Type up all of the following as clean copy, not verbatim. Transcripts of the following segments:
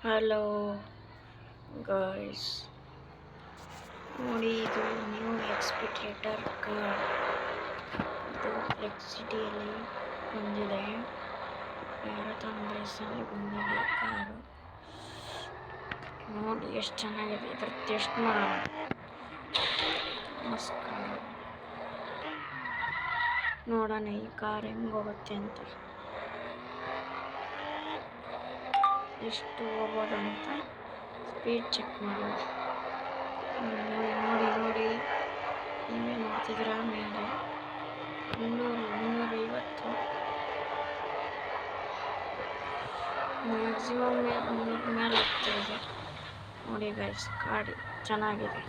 Hello guys, ನೋಡಿ ಇದು new ಎಕ್ಸ್ಪೆಕ್ಟೇಟರ್ car. ಇದು ಫ್ಲೆಕ್ಸಿಟಿಯಲ್ಲಿ ಬಂದಿದೆ. ಮ್ಯಾರಥಾನ್ ರೇಸಲ್ಲಿ ಬಂದಿದೆ ಕಾರು. ನೋಡಿ ಎಷ್ಟು ಚೆನ್ನಾಗಿದೆ. ಇದ್ರ ಟೆಸ್ಟ್ ಮಾಡೋಣ. ನಮಸ್ಕಾರ. ನೋಡೋಣ ಈ ಕಾರ್ ಹೆಂಗೆ ಹೋಗುತ್ತೆ ಅಂತ, ಎಷ್ಟು ಹೋಗ್ಬೋದು ಅಂತ ಸ್ಪೀಡ್ ಚೆಕ್ ಮಾಡೋಣ. ನೋಡಿ ನೋಡಿ ನೋಡಿ ನೀವೇ ನೋಡ್ತಿದ್ರ ಮೇಲೆ 300 350 ಮ್ಯಾಕ್ಸಿಮಮ್ 300 ಮೇಲೆ ಹೋಗ್ತಿದೆ. ನೋಡಿ ಗೈಸ್, ಗಾಡಿ ಚೆನ್ನಾಗಿದೆ.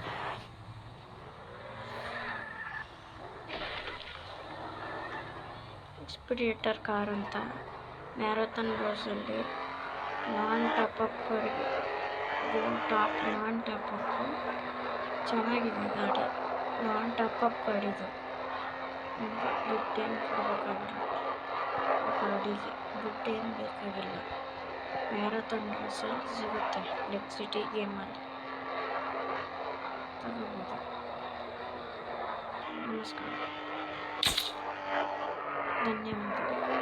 ಎಕ್ಸ್ಪೆಕ್ಟೇಟರ್ ಕಾರ್ ಅಂತ ಮ್ಯಾರಥಾನ್ ರೇಸಲ್ಲಿ ನಾನ್ ಟಾಪಪ್ಪರಿಗೆ ನಾನ್ ಟಾಪಪ್ಪು ಚೆನ್ನಾಗಿದೆ ಗಾಡಿ. ನಾನ್ ಟಾಪಪ್ ಗಾಡಿದು. ದುಡ್ಡೇನು ಕೊಡಬೇಕಾಗಿಲ್ಲ, ಗಾಡಿಗೆ ದುಡ್ಡೇನು ಬೇಕಾಗಿಲ್ಲ. ಮ್ಯಾರಥಾನ್ ರೇಸಲ್ಲಿ ಸಿಗುತ್ತೆ. ಫ್ಲೆಕ್ಸಿಟಿ ಗೇಮಲ್ಲಿ ತಗೋಬೋದು. ನಮಸ್ಕಾರ, ಧನ್ಯವಾದಗಳು.